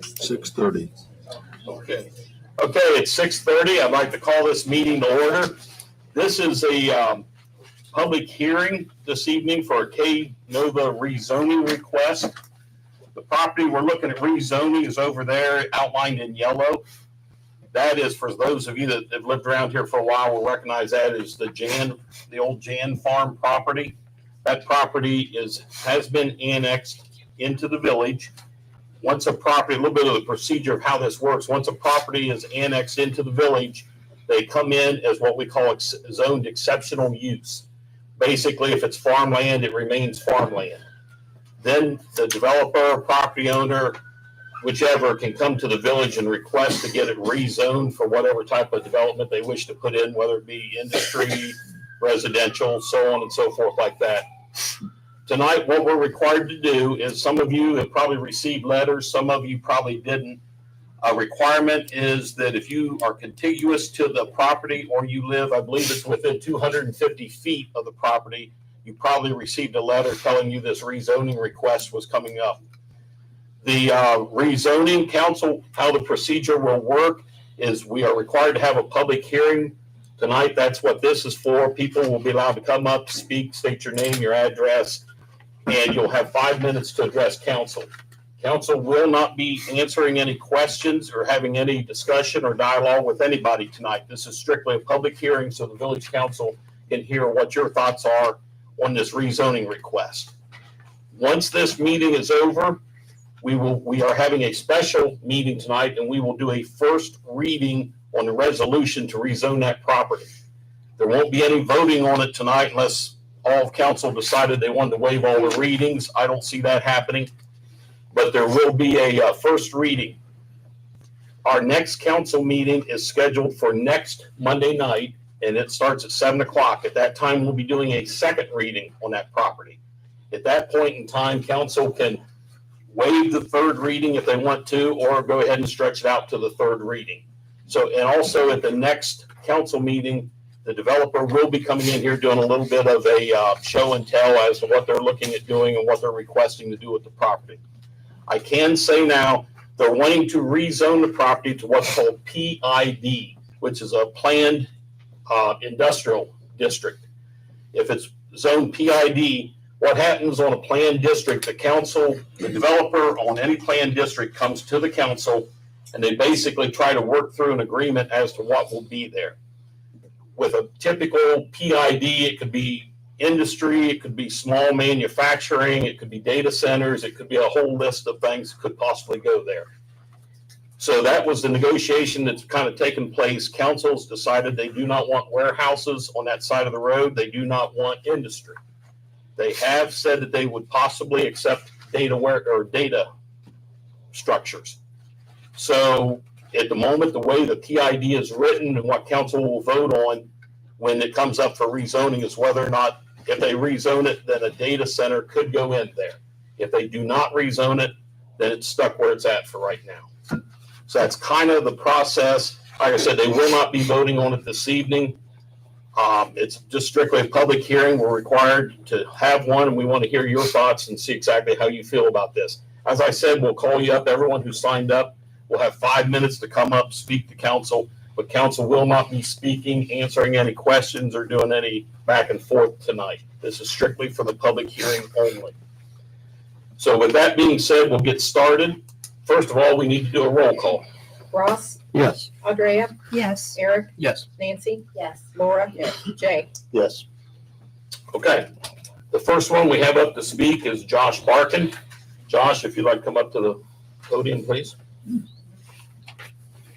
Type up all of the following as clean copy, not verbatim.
6:30. Okay. Okay, it's 6:30. I'd like to call this meeting to order. This is a public hearing this evening for a K-Nova rezoning request. The property we're looking at rezoning is over there outlined in yellow. That is, for those of you that have lived around here for a while will recognize that as the old Jan Farm property. That property has been annexed into the village. Once a property, a little bit of the procedure of how this works, once a property is annexed into the village, they come in as what we call zoned exceptional use. Basically, if it's farmland, it remains farmland. Then the developer, property owner, whichever, can come to the village and request to get it rezoned for whatever type of development they wish to put in, whether it be industry, residential, so on and so forth like that. Tonight, what we're required to do is, some of you have probably received letters, some of you probably didn't. A requirement is that if you are contiguous to the property or you live, I believe it's within 250 feet of the property, you probably received a letter telling you this rezoning request was coming up. The rezoning council, how the procedure will work is we are required to have a public hearing tonight. That's what this is for. People will be allowed to come up, speak, state your name, your address, and you'll have 5 minutes to address council. Council will not be answering any questions or having any discussion or dialogue with anybody tonight. This is strictly a public hearing so the village council can hear what your thoughts are on this rezoning request. Once this meeting is over, we are having a special meeting tonight, and we will do a first reading on the resolution to rezone that property. There won't be any voting on it tonight unless all of council decided they wanted to waive all the readings. I don't see that happening, but there will be a first reading. Our next council meeting is scheduled for next Monday night, and it starts at 7 o'clock. At that time, we'll be doing a second reading on that property. At that point in time, council can waive the third reading if they want to, or go ahead and stretch it out to the third reading. So, and also at the next council meeting, the developer will be coming in here doing a little bit of a show and tell as to what they're looking at doing and what they're requesting to do with the property. I can say now they're wanting to rezone the property to what's called PID, which is a planned industrial district. If it's zone PID, what happens on a planned district, the council, the developer on any planned district comes to the council and they basically try to work through an agreement as to what will be there. With a typical PID, it could be industry, it could be small manufacturing, it could be data centers, it could be a whole list of things that could possibly go there. So that was the negotiation that's kind of taken place. Councils decided they do not want warehouses on that side of the road. They do not want industry. They have said that they would possibly accept data structures. So at the moment, the way the PID is written and what council will vote on when it comes up for rezoning is whether or not, if they rezone it, then a data center could go in there. If they do not rezone it, then it's stuck where it's at for right now. So that's kind of the process. Like I said, they will not be voting on it this evening. It's just strictly a public hearing. We're required to have one, and we want to hear your thoughts and see exactly how you feel about this. As I said, we'll call you up. Everyone who signed up will have 5 minutes to come up, speak to council, but council will not be speaking, answering any questions, or doing any back and forth tonight. This is strictly for the public hearing only. So with that being said, we'll get started. First of all, we need to do a roll call. Ross? Yes. Andrea? Yes. Eric? Yes. Nancy? Yes. Laura? Yes. Jay? Yes. Okay. The first one we have up to speak is Josh Barkin. Josh, if you'd like to come up to the podium, please.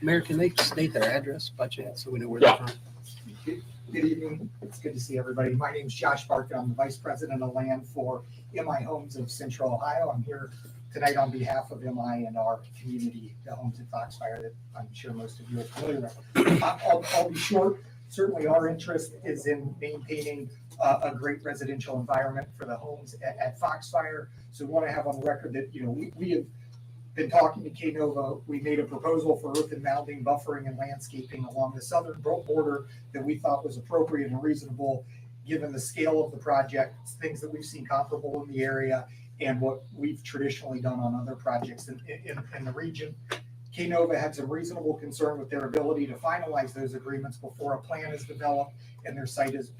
Mayor, can they state their address by chance so we know where Yeah. they're from? Good evening. It's good to see everybody. My name is Josh Barker. I'm the Vice President of Land for MI Homes of Central Ohio. I'm here tonight on behalf of MI and our community, the homes at Foxfire, that I'm sure most of you are familiar with. I'll be short. Certainly our interest is in maintaining a great residential environment for the homes at Foxfire. So we want to have on the record that, we have been talking to K-Nova. We made a proposal for earth and mounding, buffering, and landscaping along the southern border that we thought was appropriate and reasonable given the scale of the project, things that we've seen comparable in the area, and what we've traditionally done on other projects in the region. KNOVA had some reasonable concern with their ability to finalize those agreements before a plan is developed and their site is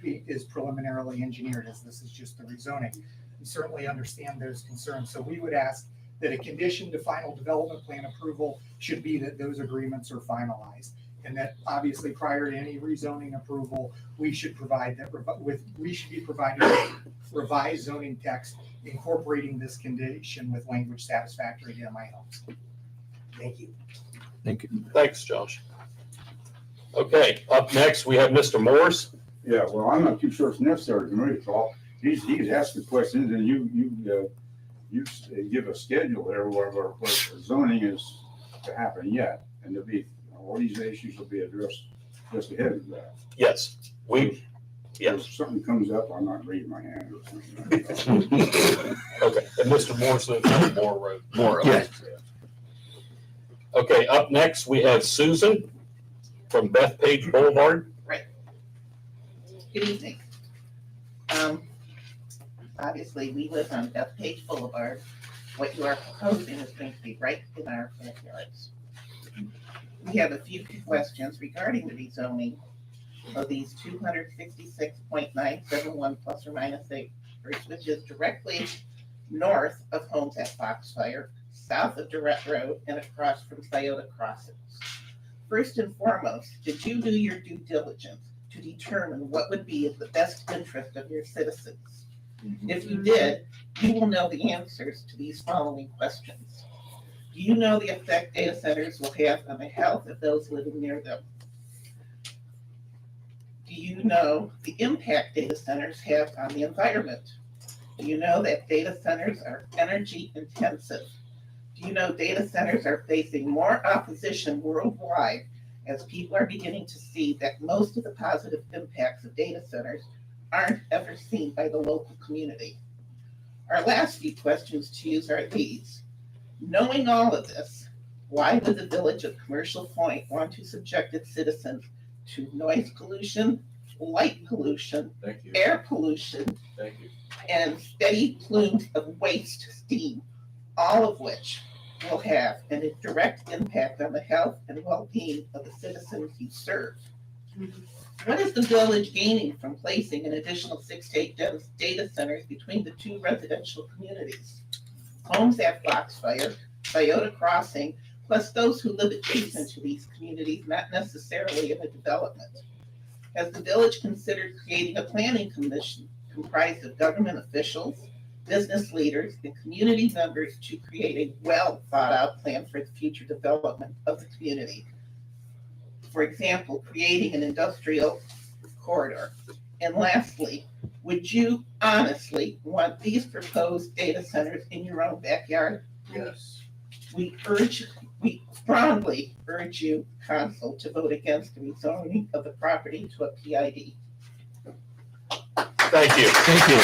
preliminarily engineered, as this is just the rezoning. We certainly understand those concerns. So we would ask that a condition to final development plan approval should be that those agreements are finalized. And that obviously prior to any rezoning approval, we should provide that we should be providing revised zoning text incorporating this condition with language satisfactory to MI homes. Thank you. Thank you. Thanks, Josh. Okay, up next, we have Mr. Morris. Yeah, well, I'm not too sure it's necessary to me, Paul. He's asking questions and you give a schedule there where zoning is to happen yet. And there'll be, all these issues will be addressed just ahead of that. Yes, we, yes. If something comes up, I'm not raising my hand or something. Okay, and Mr. Morris lives on Moore Road. Yes. Okay, up next, we have Susan from Bethpage Boulevard. Good evening. Obviously, we live on Bethpage Boulevard. What you are proposing is going to be right in our backyards. We have a few questions regarding the rezoning of these 266.971 plus or minus acres, which is directly north of homes at Foxfire, south of Durrett Road, and across from Scioto Crossings. First and foremost, did you do your due diligence to determine what would be in the best interest of your citizens? If you did, you will know the answers to these following questions. Do you know the effect data centers will have on the health of those living near them? Do you know the impact data centers have on the environment? Do you know that data centers are energy intensive? Do you know data centers are facing more opposition worldwide as people are beginning to see that most of the positive impacts of data centers aren't ever seen by the local community? Our last few questions to you are these. Knowing all of this, why would the village of Commercial Point want to subject its citizens to noise pollution, light pollution, air pollution, and steady plumes of waste steam, all of which will have a direct impact on the health and well-being of the citizens you serve? What is the village gaining from placing an additional 6 to 8 data centers between the two residential communities? Homes at Foxfire, Scioto Crossing, plus those who live adjacent to these communities, not necessarily in a development. Has the village considered creating a planning commission comprised of government officials, business leaders, and community members to create a well-thought-out plan for the future development of the community? For example, creating an industrial corridor. And lastly, would you honestly want these proposed data centers in your own backyard? Yes. We strongly urge you, council, to vote against the rezoning of the property to a PID. Thank you. Thank you.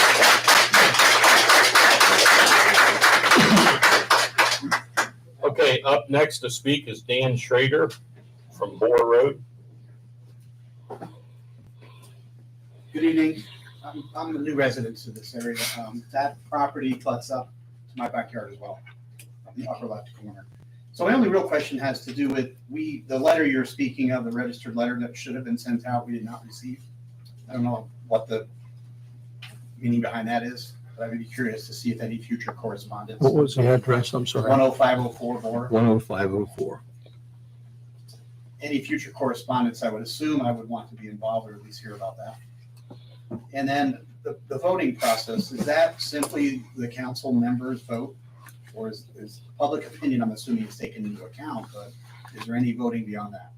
Okay, up next to speak is Dan Schrader from Moore Road. Good evening. I'm the new resident of this area. That property butts up to my backyard as well, on the upper left corner. So my only real question has to do with the letter you're speaking of, the registered letter that should have been sent out, we did not receive. I don't know what the meaning behind that is, but I would be curious to see if any future correspondence. What was the address? I'm sorry. 10504 Moore. 10504. Any future correspondence, I would assume I would want to be involved or at least hear about that. And then the voting process, is that simply the council members vote? Or is public opinion, I'm assuming, is taken into account, but is there any voting beyond that?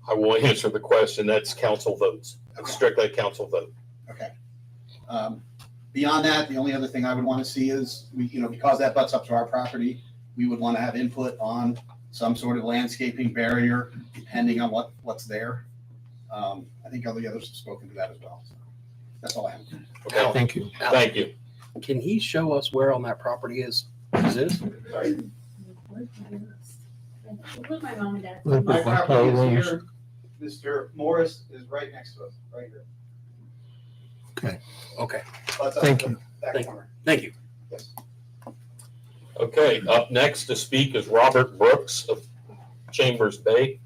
I will answer the question. That's council votes. It's strictly a council vote. Okay. Beyond that, the only other thing I would want to see is, because that butts up to our property, we would want to have input on some sort of landscaping barrier, depending on what's there. I think all the others have spoken to that as well. So that's all I have. Okay, Thank you. thank you. Can he show us where on that property is this? Where's my mom and dad? My property is here. Mr. Morris is right next to us, right here. Okay. Butts up Thank to you. that Thank- corner. Thank you. Yes. Okay, up next to speak is Robert Brooks of Chambers Bay.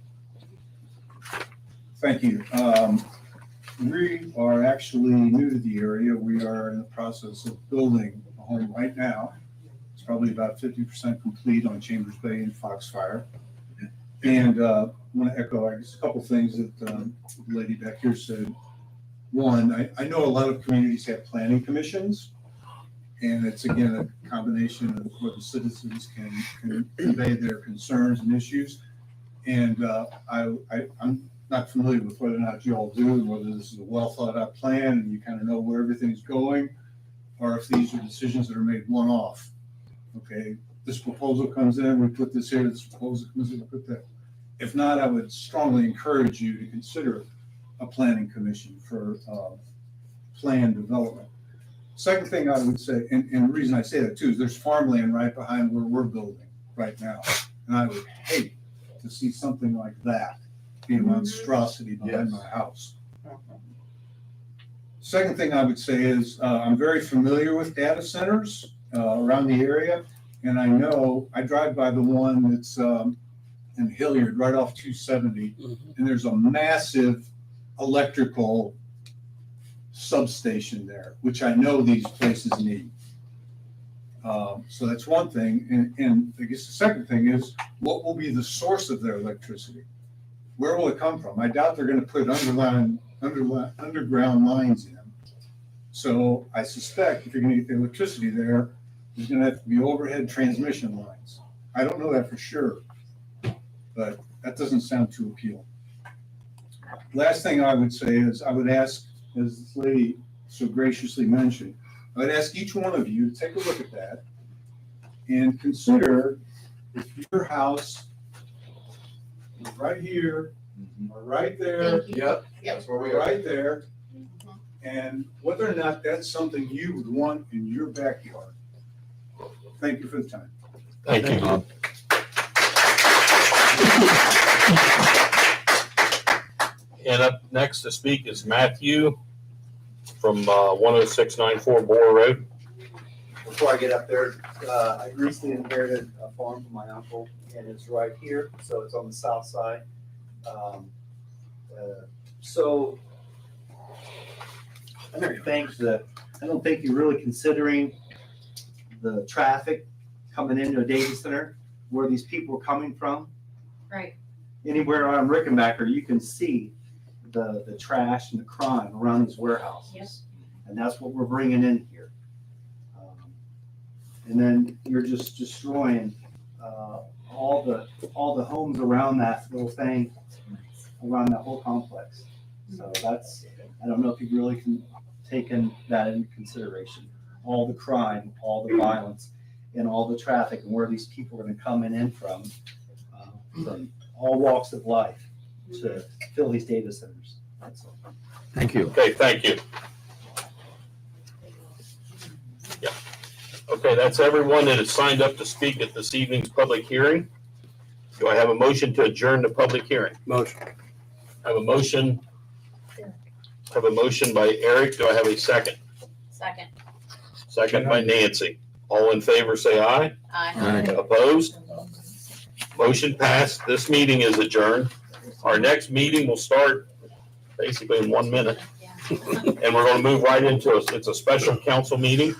Thank you. We are actually new to the area. We are in the process of building a home right now. It's probably about 50% complete on Chambers Bay and Foxfire. And I want to echo, I guess, a couple things that the lady back here said. One, I know a lot of communities have planning commissions. And it's, again, a combination of where the citizens can convey their concerns and issues. And I'm not familiar with whether or not you all do, and whether this is a well thought out plan and you kind of know where everything's going, or if these are decisions that are made one off. Okay, this proposal comes in, we put this here, this proposal comes in, we put that. If not, I would strongly encourage you to consider a planning commission for plan development. Second thing I would say, and the reason I say that too, is there's farmland right behind where we're building right now. And I would hate to see something like that be a monstrosity behind my house. Second thing I would say is, I'm very familiar with data centers around the area. And I know, I drive by the one that's in Hilliard, right off 270. And there's a massive electrical substation there, which I know these places need. So that's one thing. And I guess the second thing is, what will be the source of their electricity? Where will it come from? I doubt they're going to put underground lines in. So I suspect if you're going to get the electricity there, there's going to have to be overhead transmission lines. I don't know that for sure, but that doesn't sound too appealing. Last thing I would say is, I would ask, as this lady so graciously mentioned, I would ask each one of you to take a look at that and consider if your house is right here, or right there, Thank you. Yep, Yep. that's where or we are. right there, and whether or not that's something you would want in your backyard. Thank you for the time. Thank you. And up next to speak is Matthew from 10694 Boar Road. Before I get up there, I recently inherited a farm from my uncle, and it's right here, so it's on the south side. So I don't think you're really considering the traffic coming into a data center, where these people are coming from. Right. Anywhere on Rickenbacker, you can see the trash and the crime around these warehouses. Yep. And that's what we're bringing in here. And then you're just destroying all the homes around that little thing, around that whole complex. So I don't know if you've really taken that into consideration. All the crime, all the violence, and all the traffic, and where these people are gonna come in from all walks of life to fill these data centers. That's all. Thank you. Okay, thank you. Yeah. Okay, that's everyone that has signed up to speak at this evening's public hearing. Do I have a motion to adjourn the public hearing? Motion. I have a motion. Have a motion by Eric. Do I have a second? Second. Second by Nancy. All in favor, say aye. Aye. Opposed? Motion passed. This meeting is adjourned. Our next meeting will start basically in 1 minute. Yeah. And we're going to move right into it's a special council meeting